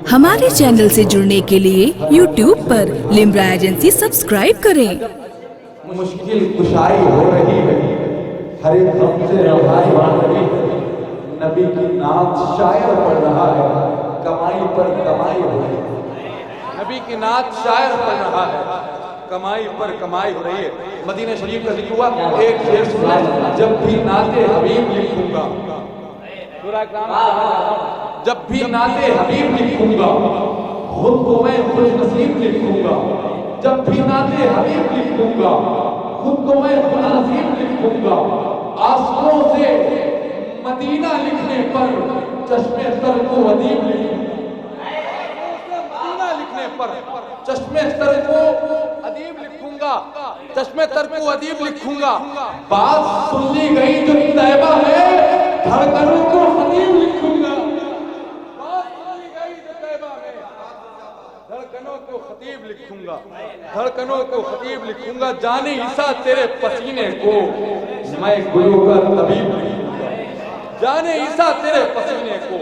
हमारे चैनल से जुड़ने के लिए YouTube पर लिम्रा एजेंसी सब्सक्राइब करें। मुश्किल कुशाई हो रही है, हर एक हमसे रहाई बढ़ रही है, नबी की नात शायर पढ़ रहा है, कमाई पर कमाई हो रही है। नबी की नात शायर पढ़ रहा है, कमाई पर कमाई हो रही है। मदीना शरीफ का जिक्र हुआ, एक शेर सुना, जब भी नाते हबीब लिखूंगा, जब भी नाते हबीब लिखूंगा, खुद को मैं खुश नसीब लिखूंगा। जब भी नाते हबीब लिखूंगा, खुद को मैं खुश नसीब लिखूंगा। आंसुओं से मदीना लिखने पर चश्मे तर को अदीब लिखूंगा। मदीना लिखने पर चश्मे तर को अदीब लिखूंगा, चश्मे तर को अदीब लिखूंगा। बात सुन ली गई जो तैबा है, धड़कनों को खतीब लिखूंगा। बात सुन ली गई जो तैबा है, धड़कनों को खतीब लिखूंगा, धड़कनों को खतीब लिखूंगा। जाने ईसा तेरे पसीने को मैं गुलों का तबीब लिखूंगा। जाने ईसा तेरे पसीने को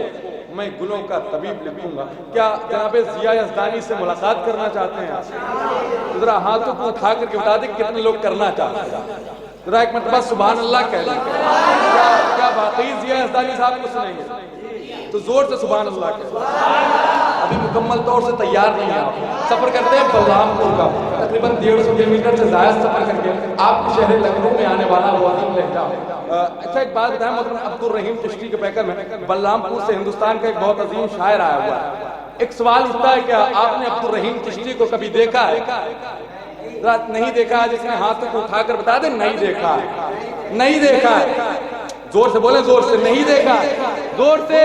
मैं गुलों का तबीब लिखूंगा। क्या जनाबे जिया यज़दानी से मुलाकात करना चाहते हैं? जरा हाथों को उठा करके बता दें कितने लोग करना चाहते हैं। जरा एक मरतबा सुभान अल्लाह कह दें। क्या वाकई जिया यज़दानी साहब को सुनेंगे? तो जोर से सुभान अल्लाह कह। अभी मुकम्मल तौर से तैयार नहीं है, आप सफर करते हैं बलरामपुर का, तकरीबन 150 किलोमीटर से ज़्यादा सफर करके आपके शहर लखनऊ में आने वाला वो अजीम लहजा। अच्छा एक बात बताएं, मोहतरम अब्दुल रहीम चिश्ती के पैकर में बलरामपुर से हिंदुस्तान का एक बहुत अजीम शायर आया हुआ है। एक सवाल उठता है, क्या आपने अब्दुल रहीम चिश्ती को कभी देखा है? नहीं देखा है, जिसने हाथों को उठाकर बता दे नहीं देखा है, नहीं देखा है। जोर से बोले, जोर से, नहीं देखा, जोर से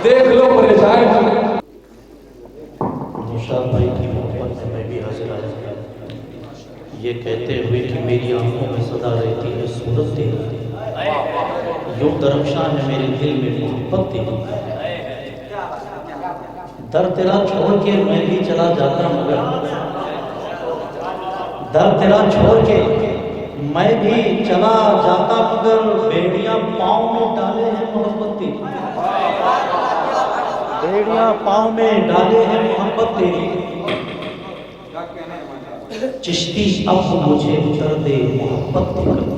देख लो परेशान। निशाद भाई की मोहब्बत में मैं भी हाजिर आया, ये कहते हुए कि मेरी आंखों में सदा रहती है सूरत तेरी, यूं दरख्शां है मेरे दिल में मोहब्बत तेरी। दर तेरा छोड़ के मैं भी चला जाता मगर, दर तेरा छोड़ के मैं भी चला जाता मगर, बेड़ियां पाँव में डाले हैं मोहब्बत तेरी, बेड़ियां पाँव में डाले हैं मोहब्बत तेरी। चिश्ती अब मुझे दर्द मोहब्बत देकर,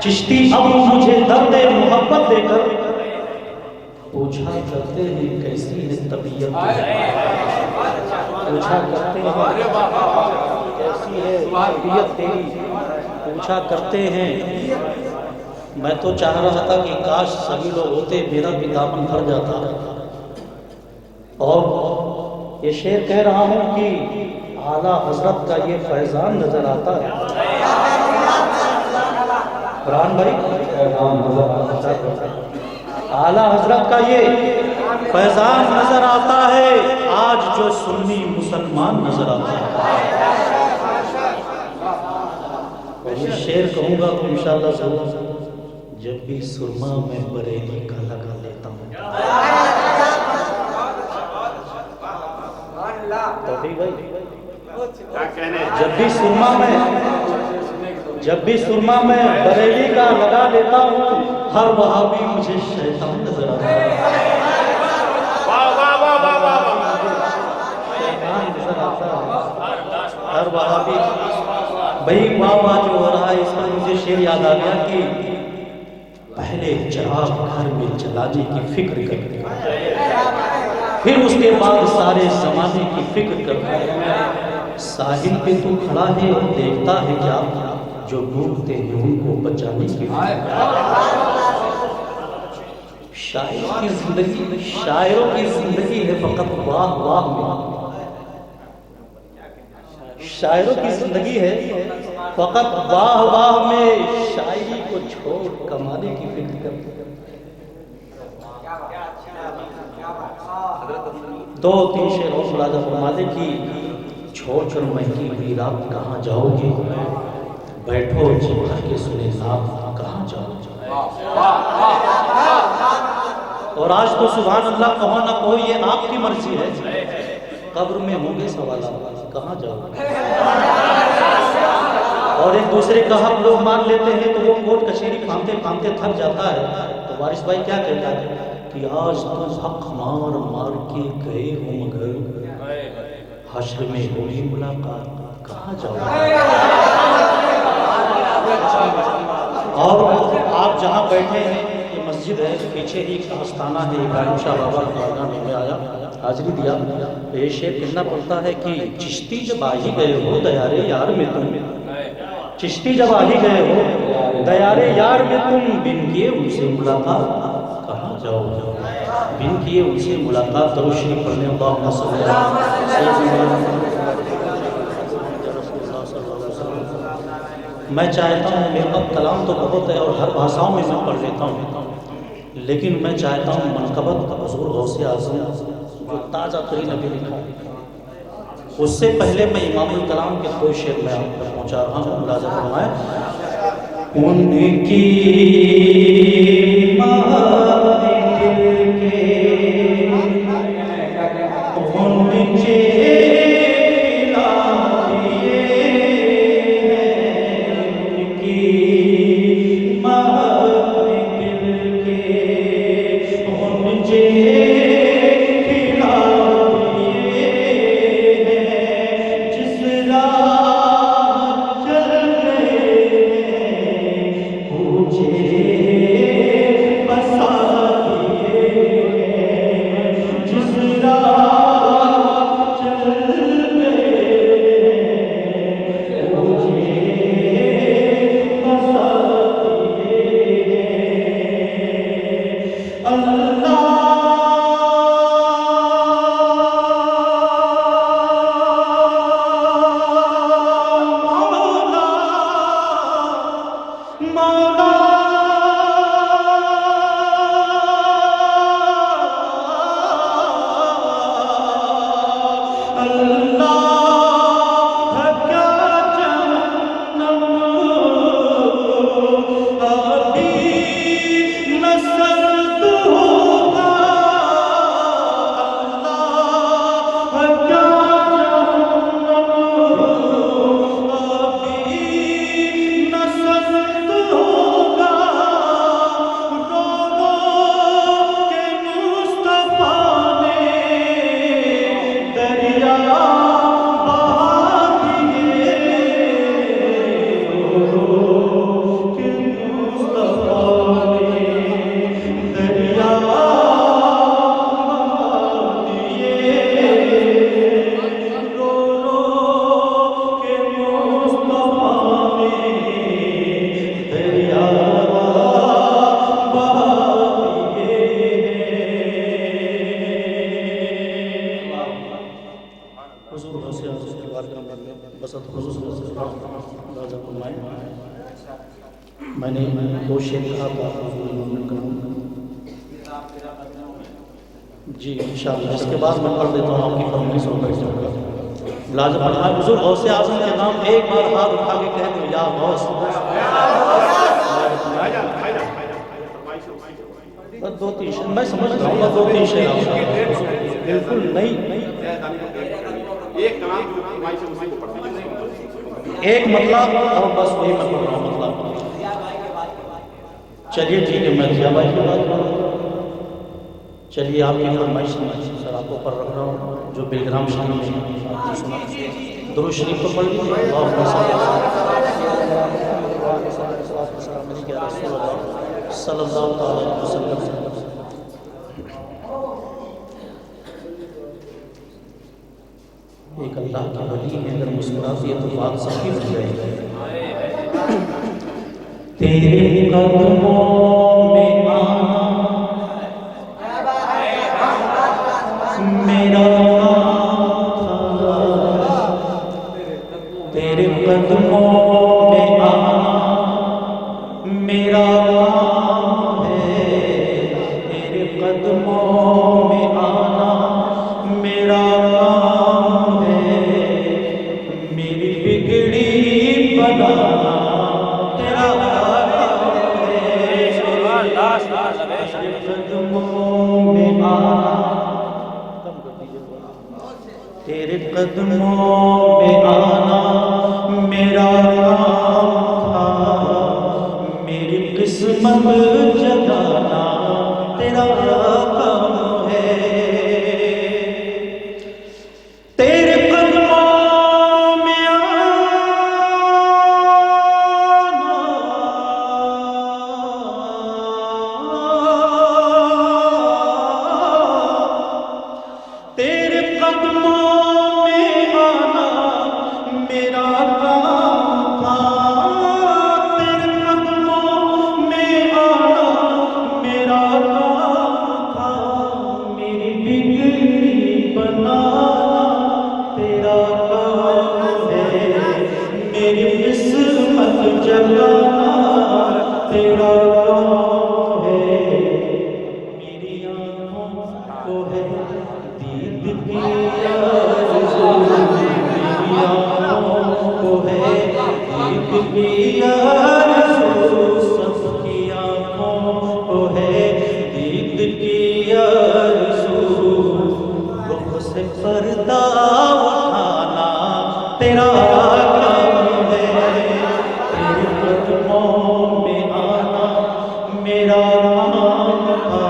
चिश्ती अब मुझे दर्द मोहब्बत देकर, पूछा करते हैं कैसी है तबीयत, पूछा करते हैं कैसी है तबीयत तेरी, पूछा करते हैं। मैं तो चाह रहा था कि काश सभी लोग होते, मेरा भी दामन भर जाता। और ये शेर कह रहा हूँ कि आला हजरत का ये फैजान नजर आता है। कुरान भाई आला हजरत का ये फैजान नजर आता है, आज जो सुन्नी मुसलमान नजर आता है। ये शेर कहूँगा तो इंशाअल्लाह जब भी सुरमा में बरेली का लगा लेता हूँ, तभी भाई जब भी सुरमा में बरेली का लगा लेता हूँ, हर वहाबी मुझे शैतान नजर आता है। हर वहाबी भाई वाह वाह जो हो रहा है, इसमें मुझे शेर याद आ गया कि पहले चिराग घर में जलाने की फिक्र करता है, फिर उसके बाद सारे जमाने की फिक्र करता है। साहिल पे तो खड़ा है और देखता है क्या, जो डूबते हैं उनको बचाने की शायर की जिंदगी, शायरों की जिंदगी है फकत वाह वाह में, शायरों की जिंदगी है फकत वाह वाह में, शायरी को छोड़ कमाने की फिक्र करते। 2-3 शेर और मुलाजा फरमा दे कि छोड़ कर महकी हुई रात कहाँ जाओगे, बैठो चिपका के सुने नाम कहाँ जाओगे। और आज तो सुभान अल्लाह कहो ना कहो ये आपकी मर्जी है, कब्र में होंगे सवाल कहाँ जाओगे। और एक दूसरे का हक लोग मान लेते हैं तो वो कोर्ट कचहरी फांदते फांदते थक जाता है, तो वारिस भाई क्या कहता है, کہ آج تم حق مار مار کے گئے ہو مگر حشر میں ہوئی ملاقات کہاں جاؤ گے؟ اور آپ جہاں بیٹھے ہیں یہ مسجد ہے، پیچھے ہی ایک آستانہ ہے، ابراہیم شاہ بابا کا بارگاہ میں آیا حاضری دیا، یہ شعر کہنا پڑتا ہے کہ چشتی جب آ ہی گئے ہو دیارے یار میں تم، چشتی جب آ ہی گئے ہو دیارے یار میں تم، بن کیے ان سے ملاقات کہاں جاؤ گے؟ بن کیے ان سے ملاقات درود شریف پڑھنے اللہم صلی اللہ میں چاہتا ہوں، میرے پاس کلام تو بہت ہے اور ہر بھاشاؤں میں پڑھ لیتا ہوں، لیکن میں چاہتا ہوں منقبت حضور غوث اعظم جو تازہ ترین ابھی لکھا ہوں، اس سے پہلے میں امام الکلام کے دو شعر میں آپ تک پہنچا رہا ہوں، ملاحظہ فرمائیں۔ ان کی دل کے میں نے دو شعر کہا تھا جی انشاءاللہ، اس کے بعد میں پڑھ دیتا ہوں آپ کی فرمائش ہو کر جاؤں گا۔ لازم فرمائے حضور غوث اعظم کے نام ایک بار ہاتھ اٹھا کے کہہ دو یا غوث، بس دو تین شعر میں سمجھ رہا ہوں، دو تین شعر بالکل نہیں، ایک مطلب اور بس وہی میں پڑھ رہا ہوں مطلب۔ چلیے ٹھیک ہے، میں ضیاء بھائی کی بات کروں، چلیے آپ کی فرمائش سر آپ کو پر رکھ رہا ہوں جو بلگرام شریف میں آپ نے سنا، درود شریف کو پڑھ لیجیے۔ اللہم صلی اللہ علیہ وسلم۔ ایک اللہ کی ولی ہے، اگر مسکراتی ہے تو بات سب کی بن جائے گی۔ تیرے قدموں میں آنا میرا تھا، تیرے قدموں میں آنا میرا ہے، تیرے قدموں میں آنا میرا ہے، میری بگڑی بنانا تیرا قدموں میں آنا، تیرے قدموں میں آنا میرا تھا، میری قسمت جگانا تیرا دید کی آرزو میری آنکھوں کو ہے، دید کی آرزو سب کی آنکھوں کو ہے، دید کی آرزو رخ سے پردہ اٹھانا تیرا کام ہے، تیرے قدموں میں آنا میرا کام تھا،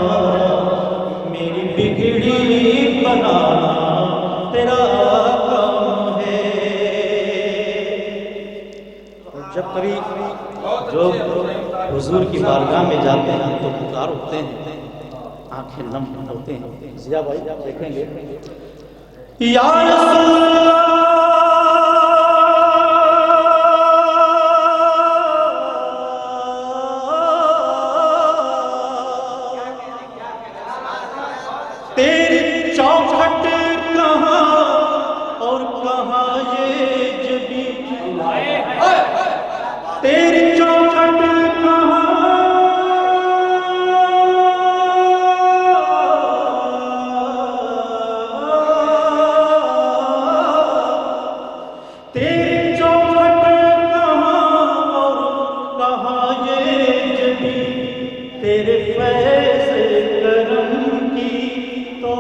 میری بگڑی بنانا تیرا کام ہے۔ جب کبھی جو حضور کی بارگاہ میں جاتے ہیں تو پکار اٹھتے ہیں، آنکھیں نم ہوتے ہیں۔ ضیاء بھائی آپ دیکھیں گے، یا رسول اللہ تیری چوکھٹ کہاں اور کہاں یہ جبی، تیری چوکھٹ کہاں تیری چوکھٹ کہاں اور کہاں یہ جبی، تیرے فیض کرم کی تو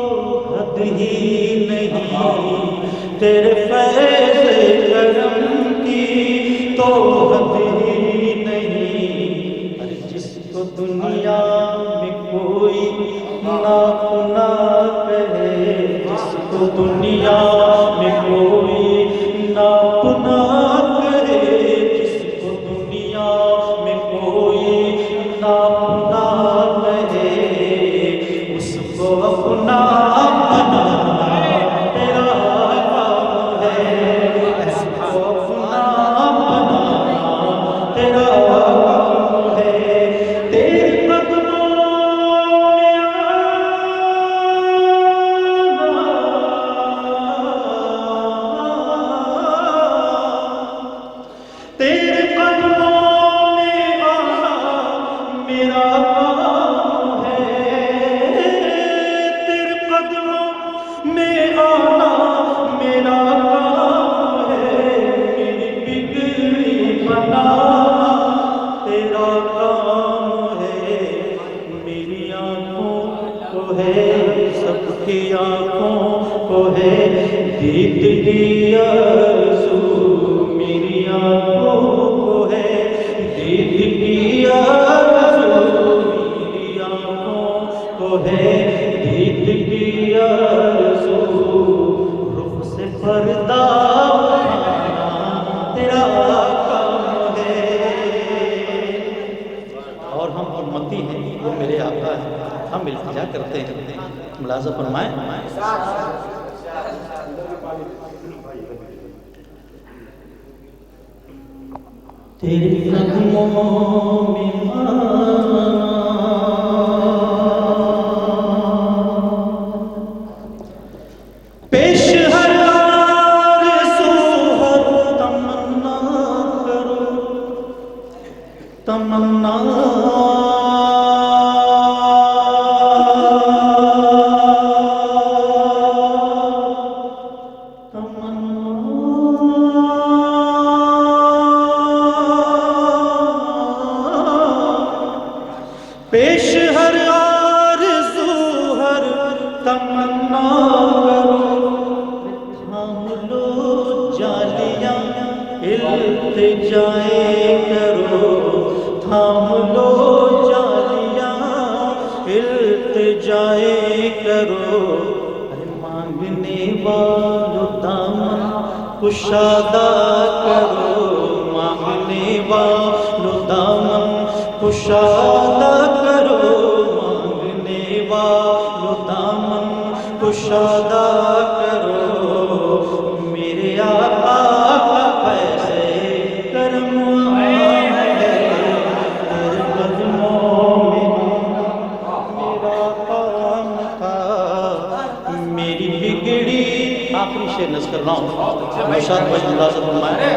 حد ہی نہیں، تیرے فیض کرم کی تو حد ہی نہیں، ارے جس کو دنیا میں کوئی ناپنا کہے، جس کو دنیا میں کوئی ناپنا کہے، جس کو دنیا میں کوئی ناپنا کہے، اس کو اپنا بنانا تیرا کام ہے، اس کو اپنا بنانا تیرا کام ہے، تیرے قدموں میں تیرے قدموں میں آنا میرا کام ہے، تیرے قدموں میں آنا میرا کام ہے، میری بگڑی بنانا تیرا کام ہے، میری آنکھوں کو ہے سب کی آنکھوں کو ہے، دید کی آرزو میری آنکھوں کو ہے، دید کی آرزو میری آنکھوں کو ہے، دید کی آرزو رخ سے پردہ اٹھانا تیرا کام ہے۔ اور ہم امتی ہیں، وہ میرے آقا ہیں، ہم التجا کرتے ہیں، ملاحظہ فرمائیں، تیرے قدموں میں آنا پیش ہر آرزو ہر تمنا کرو، تمنا پیش ہر آرزو ہر تمنا کرو، تھام لو جالیاں التجائے کرو، تھام لو جالیاں التجائے کرو، ارے مانگنے والو دامن کشادہ کرو، مانگنے والو دامن کشادہ کرو، مانگنے والو دامن کشادہ کرو، میرے آقا کا فیض کرم ہے، تیرے قدموں میں میرا کام تھا، میری بگڑی آخری شعر نظر کر رہا ہوں، نوشاد بھائی اللہ سے فرمائے،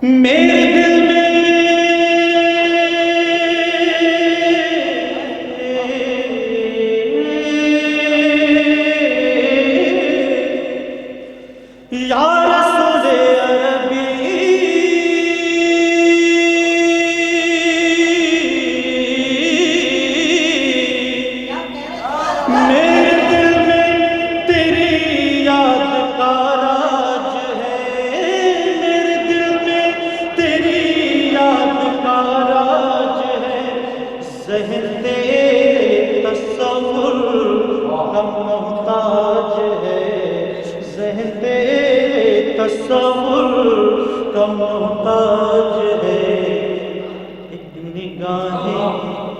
میرے دل میں का मोहताज है, ज़हन तेरे तसव्वुर का मोहताज है। एक निगाहें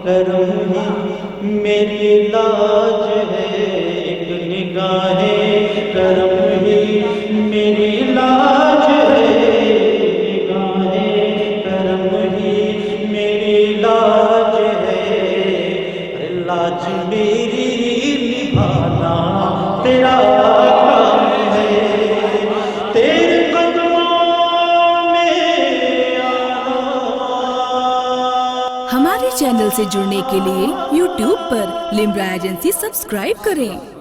करम ही मेरी लाज है, एक निगाहें करम ही मेरी लाज है, निगाहें करम ही मेरी लाज है। अरे लाज मेरी निभाना तेरा काम है, तेरे कदमों में आना। हमारे चैनल से जुड़ने के लिए YouTube पर लिम्रा एजेंसी सब्सक्राइब करें।